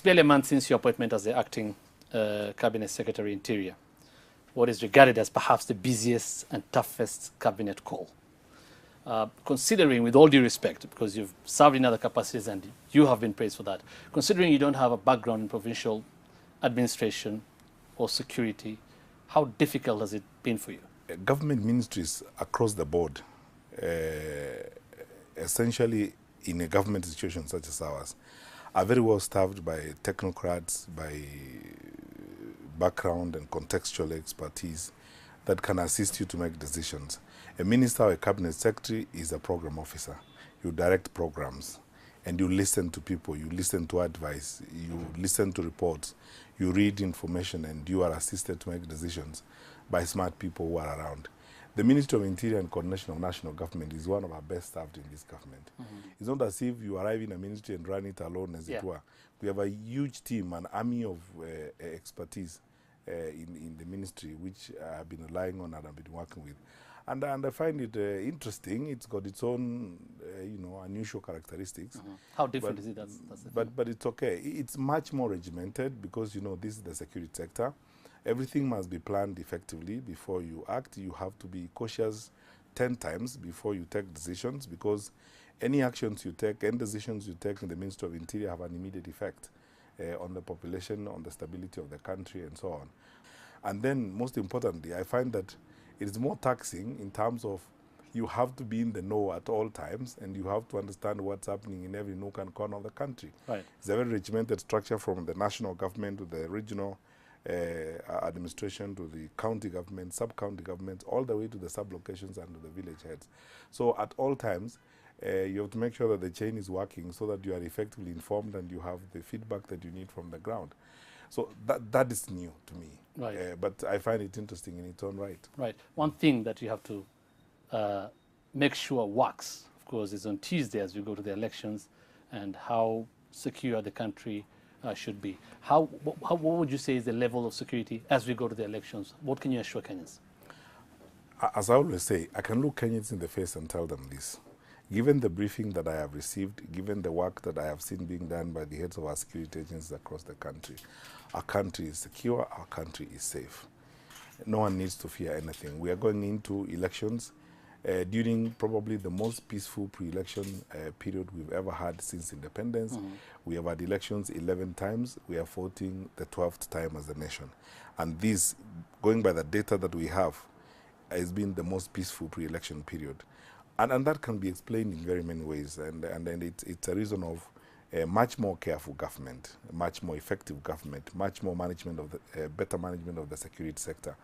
It's barely a month since your appointment as the acting Cabinet Secretary Interior, what is regarded as perhaps the busiest and toughest cabinet call. Considering, with all due respect, because you've served in other capacities and you have been praised for that, considering you don't have a background in provincial administration or security, how difficult has it been for you? Government ministries across the board, essentially in a government situation such as ours, are very well staffed by technocrats, by background and contextual expertise that can assist you to make decisions. A minister or a cabinet secretary is a program officer. You direct programs and you listen to people, you listen to advice, you listen to reports, you read information, and you are assisted to make decisions by smart people who are around. The Ministry of Interior and Coordination of National Government is one of our best staffed in this government. It's not as if you arrive in a ministry and run it alone, as it were. We have a huge team, an army of expertise in the ministry, which I've been relying on and I've been working with. And I find it interesting. It's got its own, unusual characteristics. How different is it? That's the but it's okay. It's much more regimented because, this is the security sector. Everything must be planned effectively before you act. You have to be cautious 10 times before you take decisions, because any actions you take and decisions you take in the Ministry of Interior have an immediate effect on the population, on the stability of the country, and so on. And then, most importantly, I find that it is more taxing in terms of you have to be in the know at all times, and you have to understand what's happening in every nook and corner of the country. Right. It's a very regimented structure, from the national government to the regional administration to the county government, sub-county governments, all the way to the sub-locations and to the village heads. So at all times, you have to make sure that the chain is working so that you are effectively informed and you have the feedback that you need from the ground. So that is new to me. Right. But I find it interesting in its own right. Right. One thing that you have to make sure works, of course, is on Tuesday as we go to the elections, and how secure the country should be. What would you say is the level of security as we go to the elections? What can you assure Kenyans? As I always say, I can look Kenyans in the face and tell them this. Given the briefing that I have received, given the work that I have seen being done by the heads of our security agencies across the country, our country is secure, our country is safe. No one needs to fear anything. We are going into elections during probably the most peaceful pre-election period we've ever had since independence. We have had elections 11 times. We are voting the 12th time as a nation. And this, going by the data that we have, has been the most peaceful pre-election period. And that can be explained in very many ways. And it's a reason of a much more careful government, a much more effective government, much more management of the, better management of the security sector.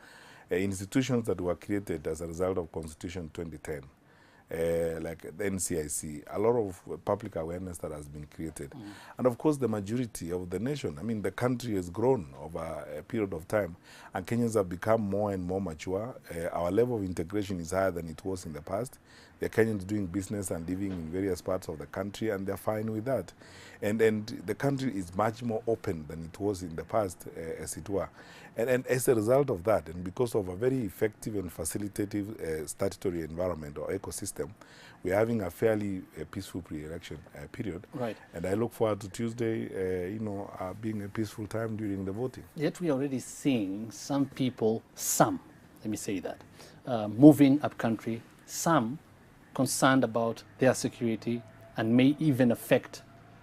Institutions that were created as a result of Constitution 2010, like the NCIC, a lot of public awareness that has been created. And of course, the majority of the nation, I mean, the country has grown over a period of time, and Kenyans have become more and more mature. Our level of integration is higher than it was in the past. The Kenyans doing business and living in various parts of the country, and they're fine with that. And the country is much more open than it was in the past, as it were. And as a result of that, and because of a very effective and facilitative statutory environment or ecosystem, we're having a fairly peaceful pre-election period. Right. And I look forward to Tuesday, being a peaceful time during the voting. Yet we are already seeing some people, let me say that, moving up country, some concerned about their security, and may even affect,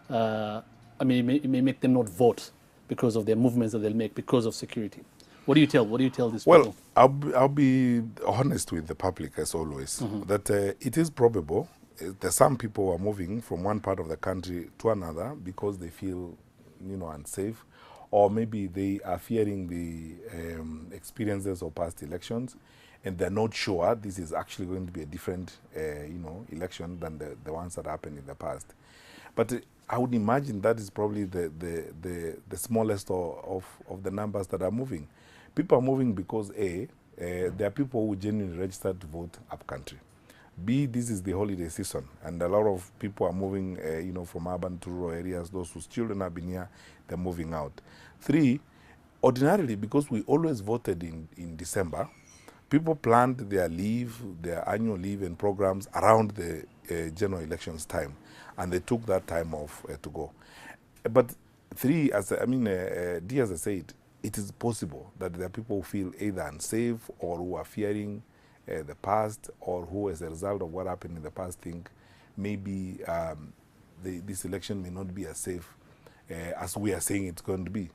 it may make them not vote because of their movements that they'll make because of security. What do you tell these people? Well, I'll be honest with the public, as always, that it is probable that some people are moving from one part of the country to another because they feel, unsafe, or maybe they are fearing the experiences of past elections, and they're not sure this is actually going to be a different, election than the ones that happened in the past. But I would imagine that is probably the smallest of the numbers that are moving. People are moving because A, there are people who genuinely registered to vote up country. B, this is the holiday season, and a lot of people are moving, from urban to rural areas. Those whose children have been here, they're moving out. 3, ordinarily, because we always voted in December, people planned their leave, their annual leave and programs around the general elections time, and they took that time off to go. But Three, D, as I said, it is possible that there are people who feel either unsafe or who are fearing the past, or who, as a result of what happened in the past, think maybe this election may not be as safe as we are saying it's going to be.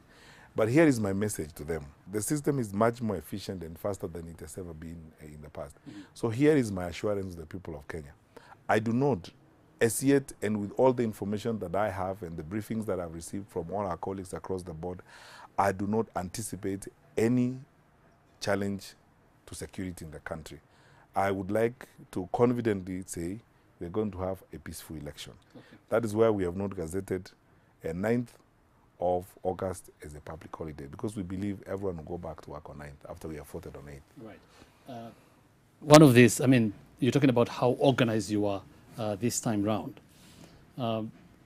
But here is my message to them. The system is much more efficient and faster than it has ever been in the past. So here is my assurance to the people of Kenya. I do not, as yet, and with all the information that I have and the briefings that I've received from all our colleagues across the board, I do not anticipate any challenge to security in the country. I would like to confidently say we're going to have a peaceful election. Okay. That is why we have not gazetted a 9th of August as a public holiday, because we believe everyone will go back to work on 9th after we have voted on 8th. Right. One of these, I mean, you're talking about how organized you are this time round.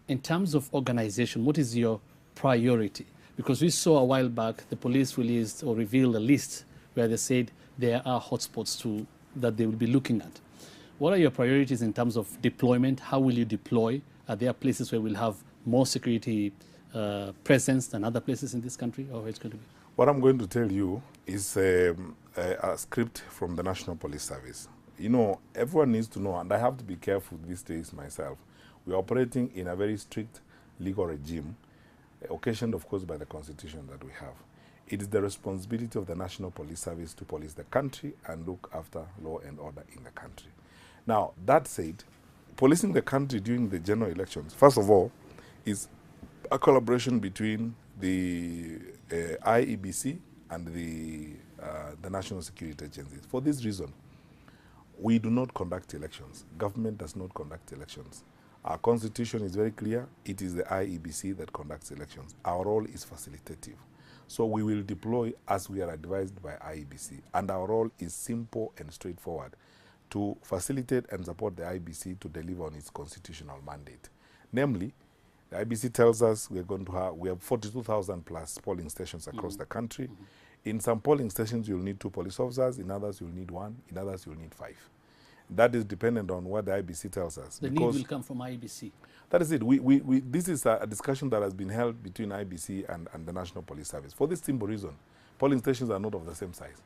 In terms of organization, what is your priority? Because we saw a while back the police released or revealed a list where they said there are hotspots that they will be looking at. What are your priorities in terms of deployment? How will you deploy? Are there places where we'll have more security presence than other places in this country, or it's going to be? What I'm going to tell you is a script from the National Police Service. You know, everyone needs to know, and I have to be careful these days myself. We're operating in a very strict legal regime, occasioned, of course, by the Constitution that we have. It is the responsibility of the National Police Service to police the country and look after law and order in the country. Now, that said, policing the country during the general elections, first of all, is a collaboration between the IEBC and the National Security Agencies. For this reason, we do not conduct elections. Government does not conduct elections. Our constitution is very clear. It is the IEBC that conducts elections. Our role is facilitative. So we will deploy as we are advised by IEBC. And our role is simple and straightforward: to facilitate and support the IEBC to deliver on its constitutional mandate. Namely, the IEBC tells us we have 42,000 plus polling stations across the country. In some polling stations, you'll need 2 police officers. In others, you'll need 1. In others, you'll need 5. That is dependent on what the IEBC tells us. The need will come from IEBC. That is it. This is a discussion that has been held between IEBC and the National Police Service. For this simple reason, polling stations are not of the same size.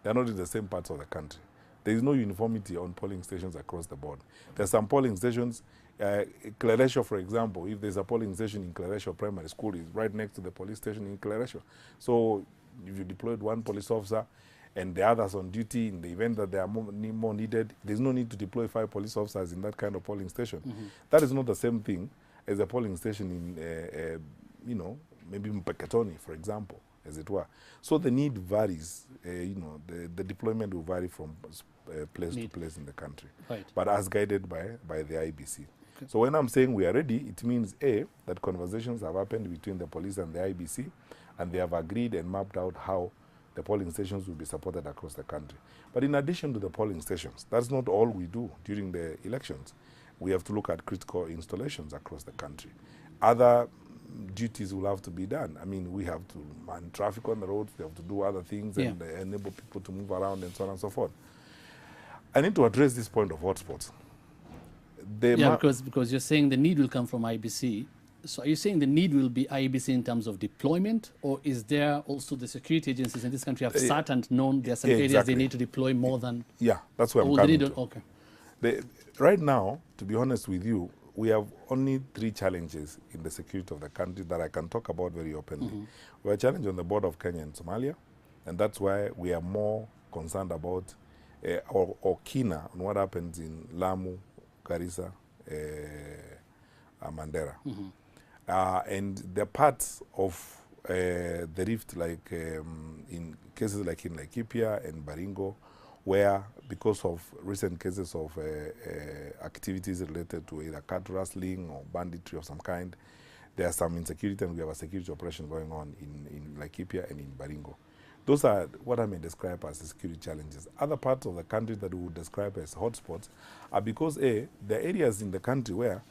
They are not in the same parts of the country. There is no uniformity on polling stations across the board. There are some polling stations, Claresho, for example, if there's a polling station in Claresho Primary School, is right next to the police station in Claresho. So if you deployed 1 police officer and the others on duty, in the event that they are more needed, there's no need to deploy 5 police officers in that kind of polling station. That is not the same thing as a polling station in, maybe Mpeketoni, for example, as it were. So the need varies. The deployment will vary from place to place in the country, right, but as guided by the IEBC. Okay. So when I'm saying we are ready, it means A, that conversations have happened between the police and the IEBC, and they have agreed and mapped out how the polling stations will be supported across the country. But in addition to the polling stations, that's not all we do during the elections. We have to look at critical installations across the country. Other duties will have to be done. I mean, we have to man traffic on the roads, we have to do other things and enable people to move around and so on and so forth. I need to address this point of hotspots. Because you're saying the need will come from IEBC. So are you saying the need will be IEBC in terms of deployment, or is there also the security agencies in this country have sat and known there are some areas they need to deploy more than? Yeah, that's where I'm coming to. Okay. Right now, to be honest with you, we have only 3 challenges in the security of the country that I can talk about very openly. We are a challenge on the border of Kenya and Somalia, and that's why we are more concerned about or keener on what happens in Lamu, Garissa, Mandera. And there are parts of the rift, like in cases like in Laikipia and Baringo, where because of recent cases of activities related to either cat rustling or banditry of some kind, there are some insecurity, and we have a security operation going on in Laikipia and in Baringo. Those are what I may describe as security challenges. Other parts of the country that we would describe as hotspots are because, A, there are areas in the country where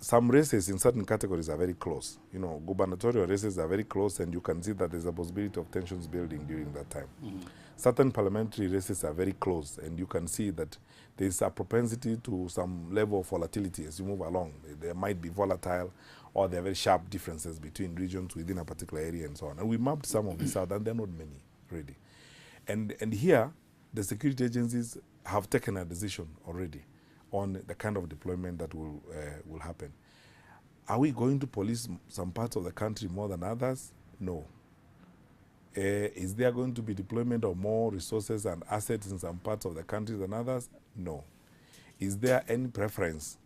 Some races in certain categories are very close. You know, gubernatorial races are very close, and you can see that there's a possibility of tensions building during that time. Certain parliamentary races are very close, and you can see that there's a propensity to some level of volatility as you move along. There might be volatile, or there are very sharp differences between regions within a particular area and so on. And we mapped some of this out, and there are not many, really. And here, the security agencies have taken a decision already on the kind of deployment that will happen. Are we going to police some parts of the country more than others? No. Is there going to be deployment of more resources and assets in some parts of the country than others? No. Is there any preference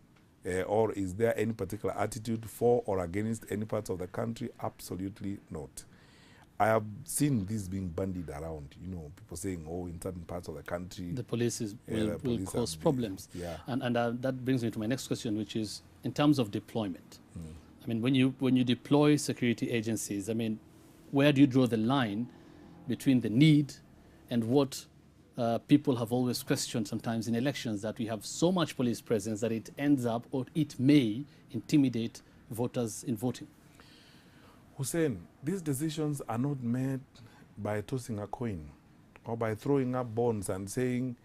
or is there any particular attitude for or against any parts of the country? Absolutely not. I have seen this being bandied around, you know, people saying, oh, in certain parts of the country, the police will cause problems. Yeah. And that brings me to my next question, which is in terms of deployment. I mean, when you deploy security agencies, I mean, where do you draw the line between the need and what people have always questioned sometimes in elections, that we have so much police presence that it ends up, or it may intimidate voters in voting? Hussein, these decisions are not made by tossing a coin or by throwing up bonds and saying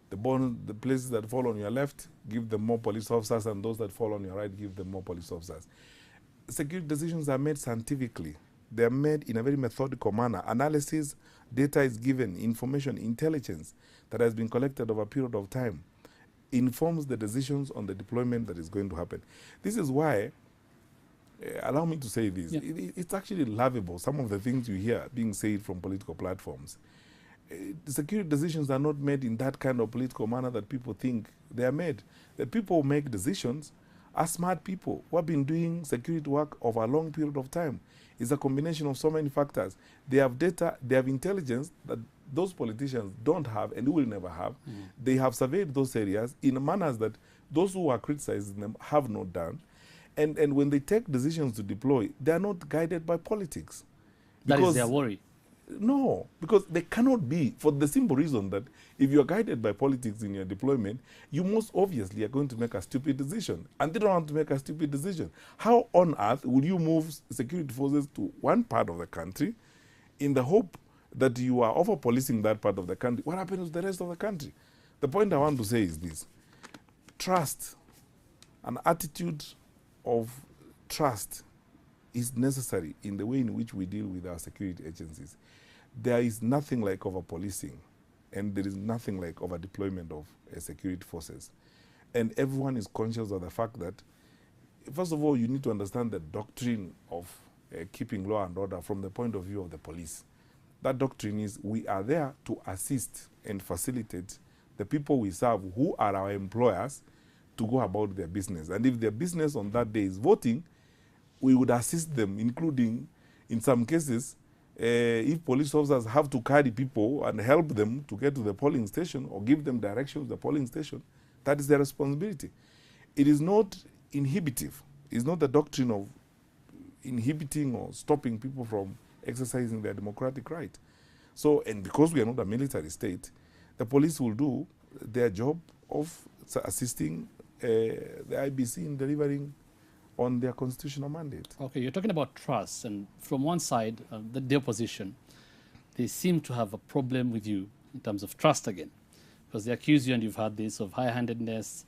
the places that fall on your left, give them more police officers, and those that fall on your right, give them more police officers. Security decisions are made scientifically. They are made in a very methodical manner. Analysis, data is given, information, intelligence that has been collected over a period of time informs the decisions on the deployment that is going to happen. This is why, allow me to say this, it's actually lovable, some of the things you hear being said from political platforms. The security decisions are not made in that kind of political manner that people think they are made. The people who make decisions are smart people who have been doing security work over a long period of time. It's a combination of so many factors. They have data, they have intelligence that those politicians don't have and will never have. They have surveyed those areas in manners that those who are criticizing them have not done. And when they take decisions to deploy, they are not guided by politics. That is their worry. No, because they cannot be, for the simple reason that if you're guided by politics in your deployment, you most obviously are going to make a stupid decision. And they don't want to make a stupid decision. How on earth will you move security forces to one part of the country in the hope that you are over-policing that part of the country? What happens to the rest of the country? The point I want to say is this. Trust, an attitude of trust is necessary in the way in which we deal with our security agencies. There is nothing like over-policing, and there is nothing like over-deployment of security forces. And everyone is conscious of the fact that, first of all, you need to understand the doctrine of keeping law and order from the point of view of the police. That doctrine is we are there to assist and facilitate the people we serve, who are our employers, to go about their business. And if their business on that day is voting, we would assist them, including, in some cases, if police officers have to carry people and help them to get to the polling station or give them directions to the polling station, that is their responsibility. It is not inhibitive. It's not the doctrine of inhibiting or stopping people from exercising their democratic right. So, and because we are not a military state, the police will do their job of assisting the IBC in delivering on their constitutional mandate. Okay, you're talking about trust, and from one side, the opposition, they seem to have a problem with you in terms of trust again, because they accuse you, and you've had this, of high-handedness,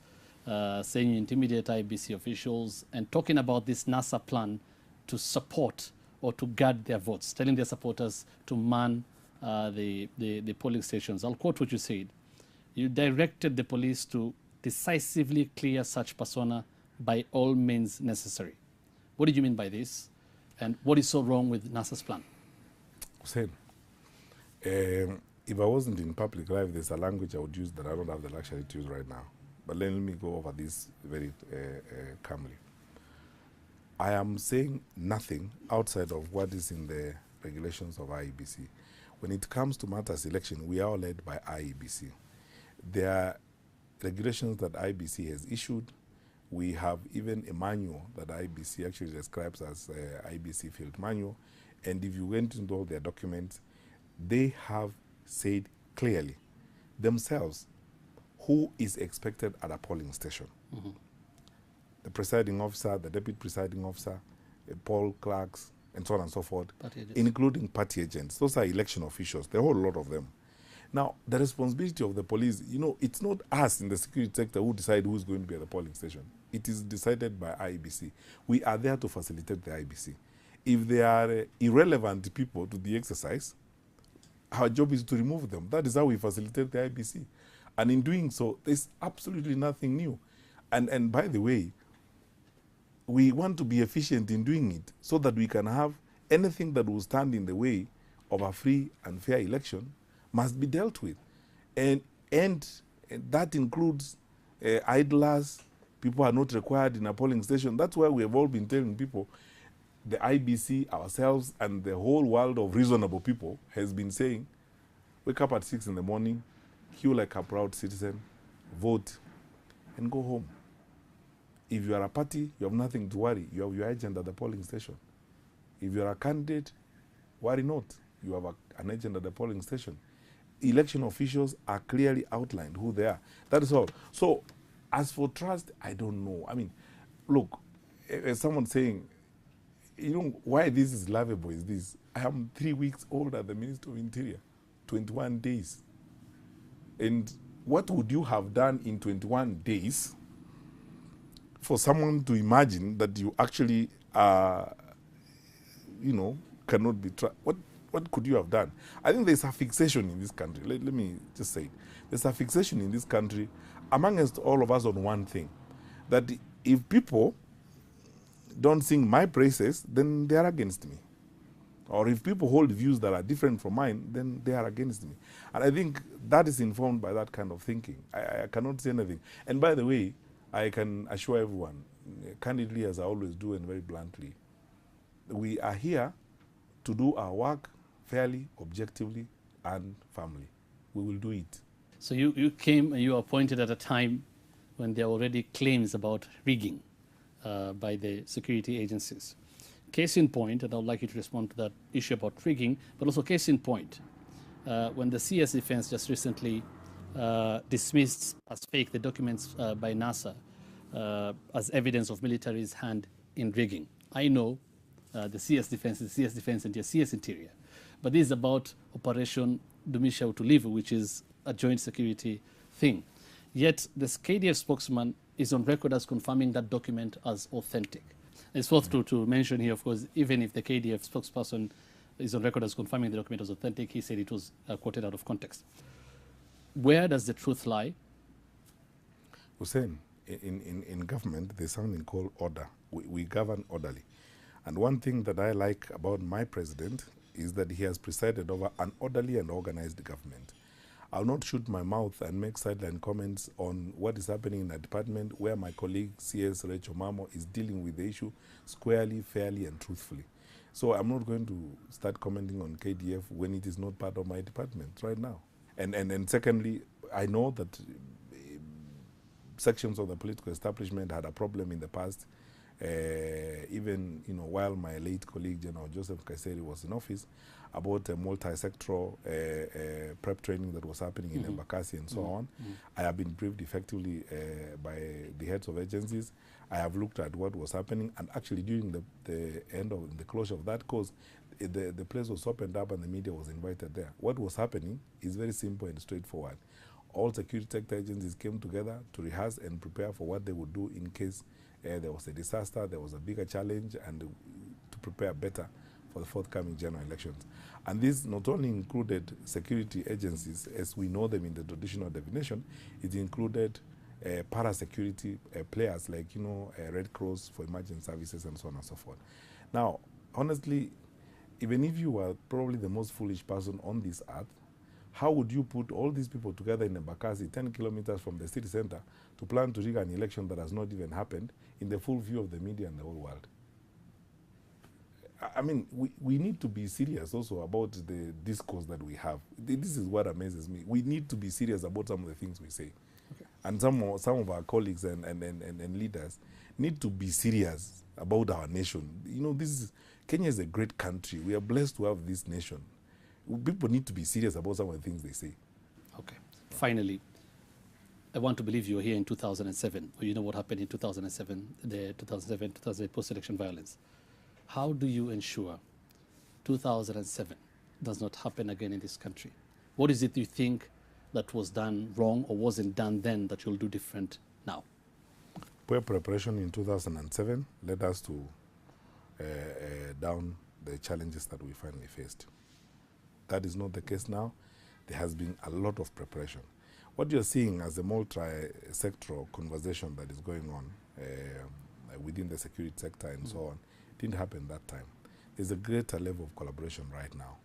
saying you intimidate IBC officials, and talking about this NASA plan to support or to guard their votes, telling their supporters to man the polling stations. I'll quote what you said. You directed the police to decisively clear such persona by all means necessary. What did you mean by this? And what is so wrong with NASA's plan? Hussein, if I wasn't in public life, there's a language I would use that I don't have the luxury to use right now. But let me go over this very calmly. I am saying nothing outside of what is in the regulations of IEBC. When it comes to matters election, we are led by IEBC. There are regulations that IEBC has issued. We have even a manual that IBC actually describes as IBC Field Manual. And if you went into all their documents, they have said clearly themselves who is expected at a polling station. the presiding officer, the deputy presiding officer, poll clerks, and so on and so forth, including party agents. Those are election officials, the whole lot of them. Now, the responsibility of the police, you know, it's not us in the security sector who decide who's going to be at the polling station. It is decided by IEBC. We are there to facilitate the IEBC. If they are irrelevant people to the exercise, our job is to remove them. That is how we facilitate the IEBC. And in doing so, there's absolutely nothing new. And by the way, we want to be efficient in doing it so that we can have anything that will stand in the way of a free and fair election must be dealt with. And that includes idlers. People are not required in a polling station. That's why we have all been telling people, the IBC, ourselves, and the whole world of reasonable people has been saying, wake up at 6 in the morning, queue like a proud citizen, vote, and go home. If you are a party, you have nothing to worry. You have your agent at the polling station. If you are a candidate, worry not. You have an agent at the polling station. Election officials are clearly outlined who they are. That is all. So, as for trust, I don't know. I mean, look, as someone saying, you know, why this is lovable is this. I am 3 weeks old as the Minister of Interior, 21 days. And what would you have done in 21 days for someone to imagine that you actually, you know, cannot be trusted? What could you have done? I think there's a fixation in this country. Let me just say it. There's a fixation in this country amongst all of us on one thing, that if people don't sing my praises, then they are against me. Or if people hold views that are different from mine, then they are against me. And I think that is informed by that kind of thinking. I cannot say anything. And by the way, I can assure everyone, candidly as I always do and very bluntly, we are here to do our work fairly, objectively, and firmly. We will do it. So you came and you were appointed at a time when there were already claims about rigging by the security agencies. Case in point, and I would like you to respond to that issue about rigging, but also case in point, when the CS defense just recently dismissed as fake the documents by NASA as evidence of military's hand in rigging. I know the CS defense is CS defense and CS interior, but this is about Operation Dumisha Utulivu, which is a joint security thing. Yet the KDF spokesman is on record as confirming that document as authentic. It's worth to mention here, of course, even if the KDF spokesperson is on record as confirming the document was authentic, he said it was quoted out of context. Where does the truth lie? Hussein, in government, there's something called order. We govern orderly. And one thing that I like about my president is that he has presided over an orderly and organized government. I'll not shoot my mouth and make sideline comments on what is happening in a department where my colleague CS Rachel Mamo is dealing with the issue squarely, fairly, and truthfully. So I'm not going to start commenting on KDF when it is not part of my department right now. And secondly, I know that sections of the political establishment had a problem in the past. Even while my late colleague General Joseph Kaiseri was in office, about a multi-sectoral prep training that was happening in Embakasi and so on. I have been briefed effectively by the heads of agencies. I have looked at what was happening, and actually during the end of the closure of that course, the place was opened up and the media was invited there. What was happening is very simple and straightforward. All security sector agencies came together to rehearse and prepare for what they would do in case there was a disaster, there was a bigger challenge, and to prepare better for the forthcoming general elections. And this not only included security agencies as we know them in the traditional definition, it included para-security players like, Red Cross for emergency services and so on and so forth. Now, honestly, even if you were probably the most foolish person on this earth, how would you put all these people together in Embakasi, 10 kilometers from the city center, to plan to rig an election that has not even happened in the full view of the media and the whole world? I mean, we need to be serious also about the discourse that we have. This is what amazes me. We need to be serious about some of the things we say. Okay. And some of our colleagues and leaders need to be serious about our nation. Kenya is a great country. We are blessed to have this nation. People need to be serious about some of the things they say. Okay. Finally, I want to believe you were here in 2007, or you know what happened in 2007, the 2007 post-election violence. How do you ensure 2007 does not happen again in this country? What is it you think that was done wrong or wasn't done then that you'll do different now? Poor preparation in 2007 led us to down the challenges that we finally faced. That is not the case now. There has been a lot of preparation. What you're seeing as a multi-sectoral conversation that is going on within the security sector and so on, didn't happen that time. There's a greater level of collaboration right now.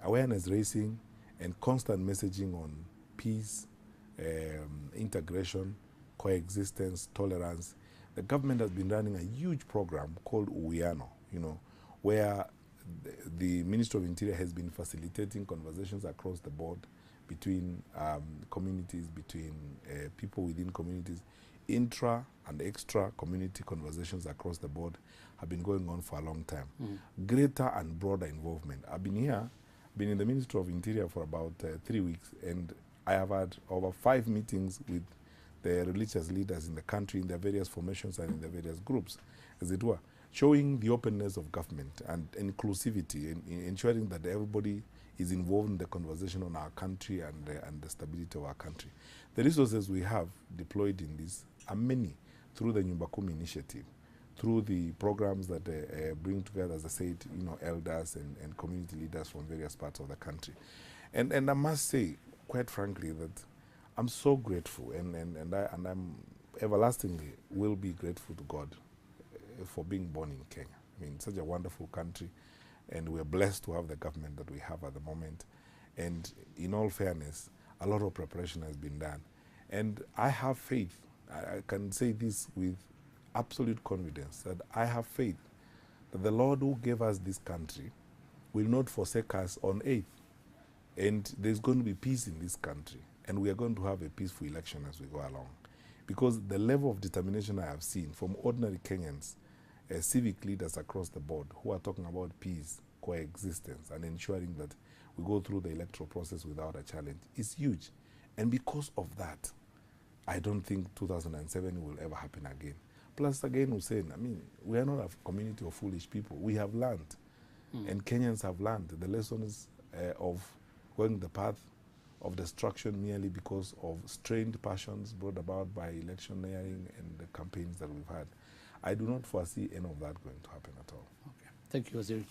Awareness raising and constant messaging on peace, integration, coexistence, tolerance. The government has been running a huge program called Uwiano, where the Ministry of Interior has been facilitating conversations across the board between communities, between people within communities. Intra and extra community conversations across the board have been going on for a long time. Greater and broader involvement. I've been here, been in the Ministry of Interior for about 3 weeks, and I have had over 5 meetings with the religious leaders in the country in their various formations and in their various groups, as it were, showing the openness of government and inclusivity, and ensuring that everybody is involved in the conversation on our country and the stability of our country. The resources we have deployed in this are many, through the Nyumba Kumi initiative, through the programs that bring together, as I said, elders and community leaders from various parts of the country. And I must say, quite frankly, that I'm so grateful, and I'm everlastingly will be grateful to God for being born in Kenya. I mean, such a wonderful country, and we're blessed to have the government that we have at the moment. And in all fairness, a lot of preparation has been done. And I have faith, I can say this with absolute confidence, that I have faith that the Lord who gave us this country will not forsake us on earth. And there's going to be peace in this country, and we are going to have a peaceful election as we go along. Because the level of determination I have seen from ordinary Kenyans, civic leaders across the board who are talking about peace, coexistence, and ensuring that we go through the electoral process without a challenge is huge. And because of that, I don't think 2007 will ever happen again. Plus, again, Hussein, I mean, we are not a community of foolish people. We have learned, and Kenyans have learned the lessons of going the path of destruction merely because of strained passions brought about by electioneering and the campaigns that we've had. I do not foresee any of that going to happen at all. Okay. Thank you, Waziri.